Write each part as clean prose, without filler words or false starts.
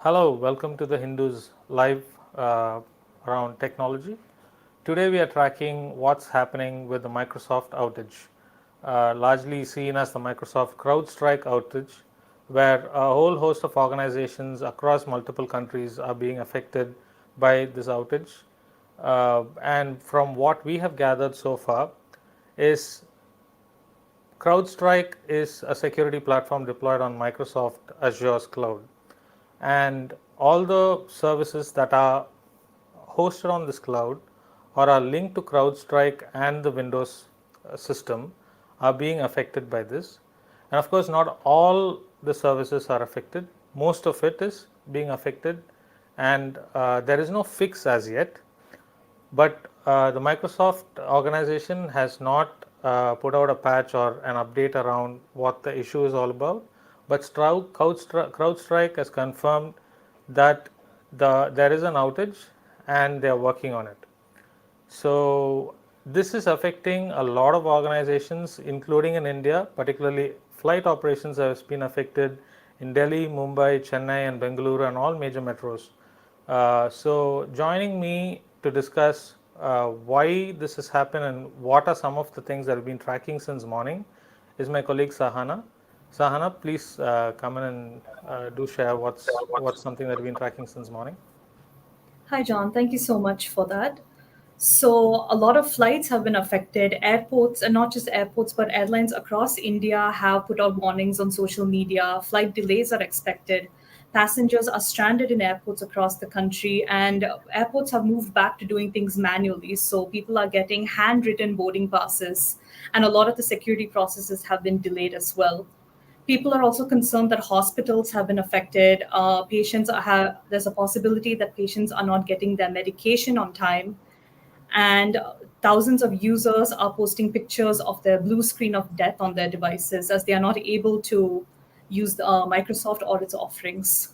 Hello, welcome to the Hindus live around technology. Today we are tracking what's happening with the Microsoft outage, largely seen as the Microsoft CrowdStrike outage, where a whole host of organizations across multiple countries are being affected by this outage. And from what we have gathered so far, is CrowdStrike is a security platform deployed on Microsoft Azure's cloud. And all the services that are hosted on this cloud or are linked to CrowdStrike and the Windows system are being affected by this. And of course, not all the services are affected. Most of it is being affected, and there is no fix as yet. But the Microsoft organization has not put out a patch or an update around what the issue is all about. But CrowdStrike has confirmed that there is an outage and they are working on it. So this is affecting a lot of organizations, including in India, particularly flight operations have been affected in Delhi, Mumbai, Chennai, and Bengaluru, and all major metros. So joining me to discuss why this has happened and what are some of the things that have been tracking since morning is my colleague Sahana. Sahana, please come in and do share what's something that you've been tracking since morning. Hi, John. Thank you so much for that. So, a lot of flights have been affected. Airports, and not just airports, but airlines across India have put out warnings on social media. Flight delays are expected. Passengers are stranded in airports across the country, and airports have moved back to doing things manually. So, people are getting handwritten boarding passes, and a lot of the security processes have been delayed as well. People are also concerned that hospitals have been affected. There's a possibility that patients are not getting their medication on time, and thousands of users are posting pictures of their blue screen of death on their devices as they are not able to use Microsoft or its offerings.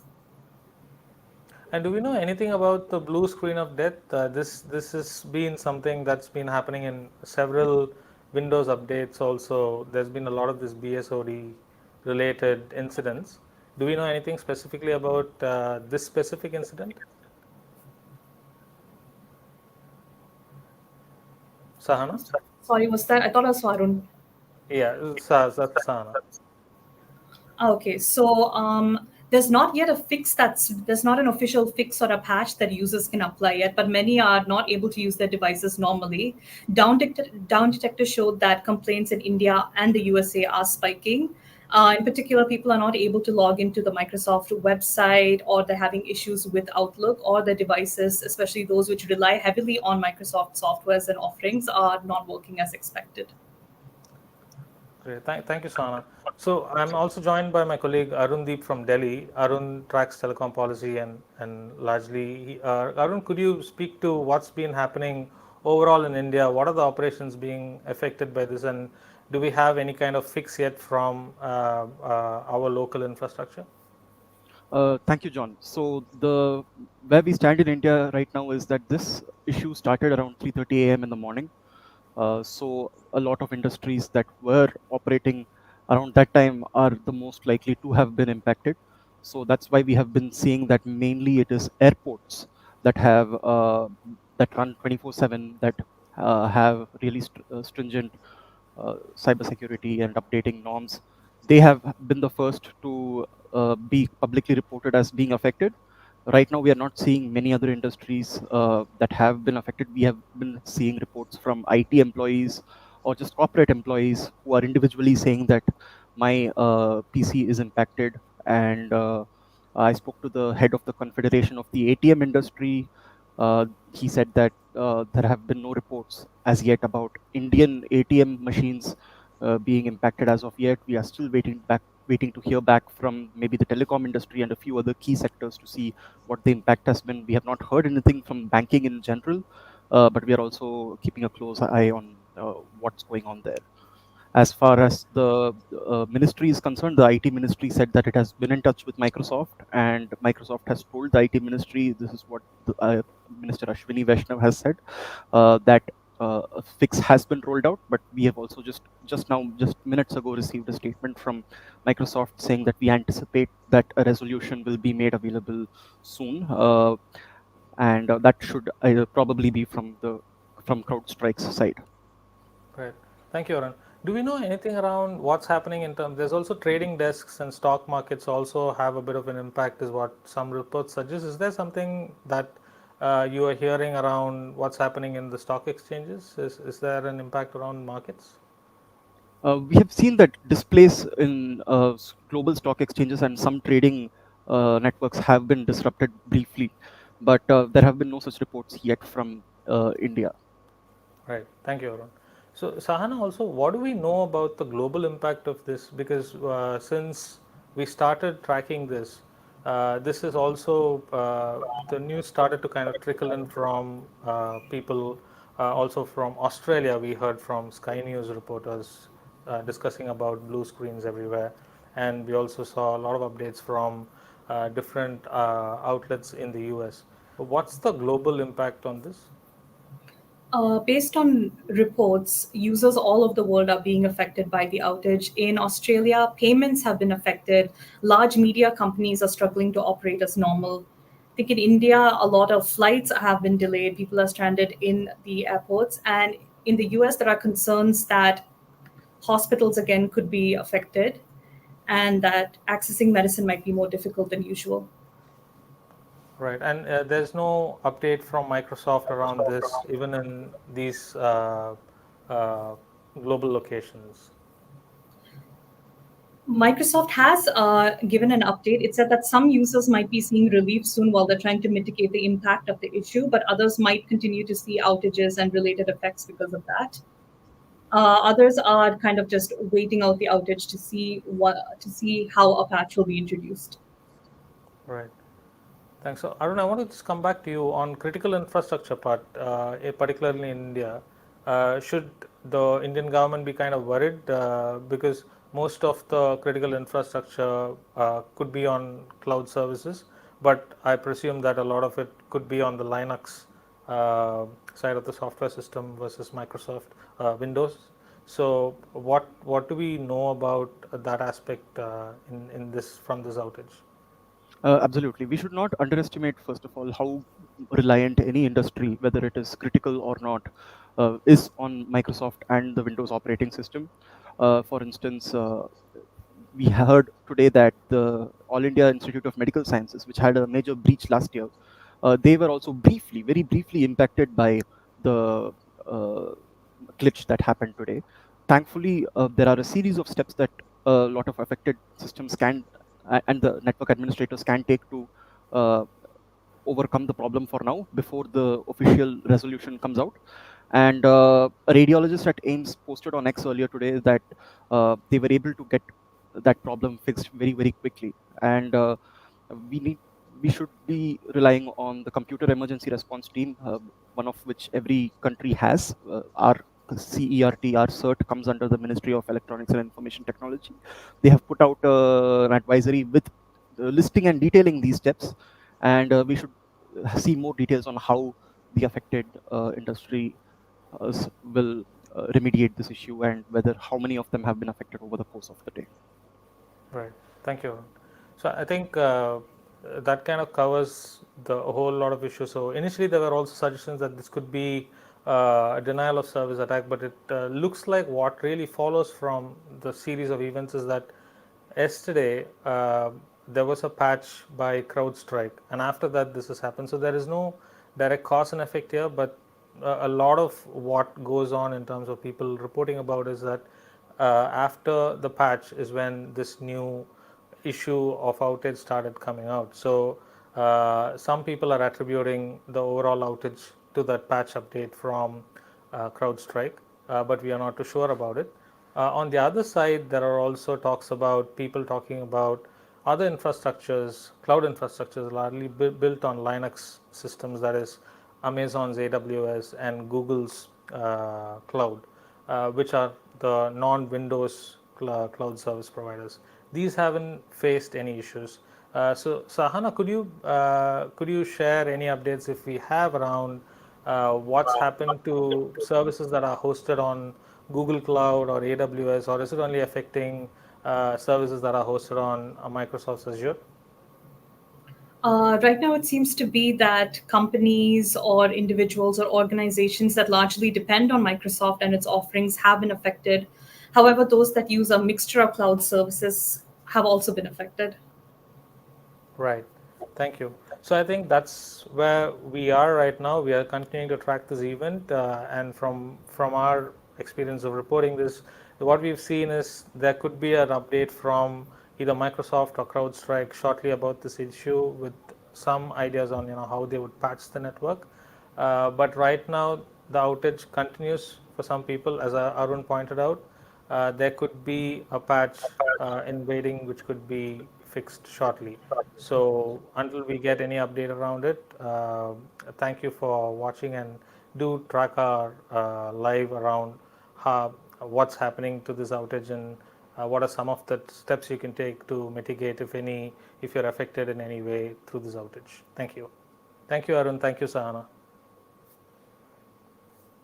And do we know anything about the blue screen of death? This has been something that's been happening in several Windows updates. Also, there's been a lot of this BSOD related incidents. Do we know anything specifically about this specific incident, Sahana? Sorry, was that? I thought I was Arun. Yeah, that's Sahana. Okay, so there's not an official fix or a patch that users can apply yet, but many are not able to use their devices normally. Down Detector showed that complaints in India and the USA are spiking. In particular, people are not able to log into the Microsoft website, or they're having issues with Outlook, or their devices, especially those which rely heavily on Microsoft softwares and offerings, are not working as expected. Great. Thank you, Sana. So I'm also joined by my colleague Arundeep from Delhi. Arun tracks telecom policy and largely, Arun, could you speak to what's been happening overall in India? What are the operations being affected by this? And do we have any kind of fix yet from our local infrastructure? Thank you, John. So the where we stand in India right now is that this issue started around 3:30 a.m. in the morning. So a lot of industries that were operating around that time are the most likely to have been impacted. So that's why we have been seeing that mainly it is airports that have that run 24/7 that have really stringent cybersecurity and updating norms. They have been the first to be publicly reported as being affected. Right now, we are not seeing many other industries that have been affected. We have been seeing reports from IT employees or just corporate employees who are individually saying that my PC is impacted. And I spoke to the head of the Confederation of the ATM industry. He said that there have been no reports as yet about Indian ATM machines being impacted as of yet. We are still waiting to hear back from maybe the telecom industry and a few other key sectors to see what the impact has been. We have not heard anything from banking in general, but we are also keeping a close eye on what's going on there. As far as the ministry is concerned, the IT ministry said that it has been in touch with Microsoft, and Microsoft has told the IT ministry, this is what Minister Ashwini Vaishnaw has said, that a fix has been rolled out, but we have also just minutes ago received a statement from Microsoft saying that we anticipate that a resolution will be made available soon, and that should probably be from CrowdStrike's side. Right. Thank you, Arun. Do we know anything around what's happening in terms? There's also trading desks and stock markets also have a bit of an impact, is what some reports suggest. Is there something that you are hearing around what's happening in the stock exchanges? Is there an impact around markets? We have seen that displays in global stock exchanges and some trading networks have been disrupted briefly, but there have been no such reports yet from India. Right. Thank you, Arun. So, Sahana, also, what do we know about the global impact of this? Because since we started tracking this, this is also the news started to kind of trickle in from people. Also from Australia, we heard from Sky News reporters discussing about blue screens everywhere, and we also saw a lot of updates from different outlets in the US. What's the global impact on this? Based on reports, users all over the world are being affected by the outage. In Australia, payments have been affected. Large media companies are struggling to operate as normal. I think in India, a lot of flights have been delayed. People are stranded in the airports. And in the US, there are concerns that hospitals again could be affected and that accessing medicine might be more difficult than usual. Right, and there's no update from Microsoft around this, even in these uh, global locations. Microsoft has given an update. It said that some users might be seeing relief soon while they're trying to mitigate the impact of the issue, but others might continue to see outages and related effects because of that. Others are kind of just waiting out the outage to see how a patch will be introduced. Right. Thanks. So, Arun, I want to just come back to you on critical infrastructure part, particularly in India. Should the Indian government be kind of worried because most of the critical infrastructure could be on cloud services, but I presume that a lot of it could be on the Linux side of the software system versus Microsoft Windows. So, what do we know about that aspect in this from this outage? Absolutely. We should not underestimate, first of all, how reliant any industry, whether it is critical or not, is on Microsoft and the Windows operating system. For instance, we heard today that the All India Institute of Medical Sciences, which had a major breach last year, they were also very briefly impacted by the uh, glitch that happened today. Thankfully, there are a series of steps that a lot of affected systems can and the network administrators can take to uh, overcome the problem for now before the official resolution comes out. And a radiologist at AIMS posted on X earlier today that they were able to get that problem fixed very quickly. And we need we should be relying on the computer emergency response team, one of which every country has. Our CERT, our CERT, comes under the Ministry of Electronics and Information Technology. They have put out an advisory with listing and detailing these steps, and we should see more details on how the affected industry will remediate this issue and whether how many of them have been affected over the course of the day. Right. Thank you. So I think that kind of covers the whole lot of issues. So initially there were also suggestions that this could be a denial of service attack, but it looks like what really follows from the series of events is that yesterday there was a patch by CrowdStrike, and after that this has happened. So there is no direct cause and effect here, but a lot of what goes on in terms of people reporting about is that after the patch is when this new issue of outage started coming out. So some people are attributing the overall outage to that patch update from CrowdStrike, but we are not too sure about it. On the other side, there are also talks about people talking about other infrastructures, cloud infrastructures largely built on Linux systems, that is Amazon's AWS and Google's cloud, which are the non-Windows cloud service providers. These haven't faced any issues. So, Sahana, could you share any updates if we have around what's happened to services that are hosted on Google Cloud or AWS, or is it only affecting services that are hosted on Microsoft Azure? Right now, it seems to be that companies or individuals or organizations that largely depend on Microsoft and its offerings have been affected. However, those that use a mixture of cloud services have also been affected. Right. Thank you. So I think that's where we are right now. We are continuing to track this event, and from our experience of reporting this, what we've seen is there could be an update from either Microsoft or CrowdStrike shortly about this issue, with some ideas on how they would patch the network. But right now the outage continues for some people, as Arun pointed out. There could be a patch in waiting, which could be fixed shortly. So until we get any update around it, thank you for watching, and do track our live around what's happening to this outage, and what are some of the steps you can take to mitigate, if any, if you're affected in any way through this outage. Thank you. Thank you, Arun. Thank you, Sahana.